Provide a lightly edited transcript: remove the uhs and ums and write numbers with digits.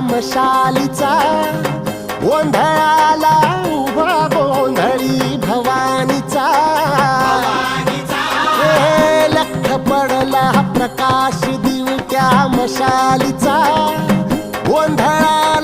मशालीचा गोंधळाला उभा गोंधळी भवानीचा हे लख पडला प्रकाश दिवट्या मशालीचा गोंधळा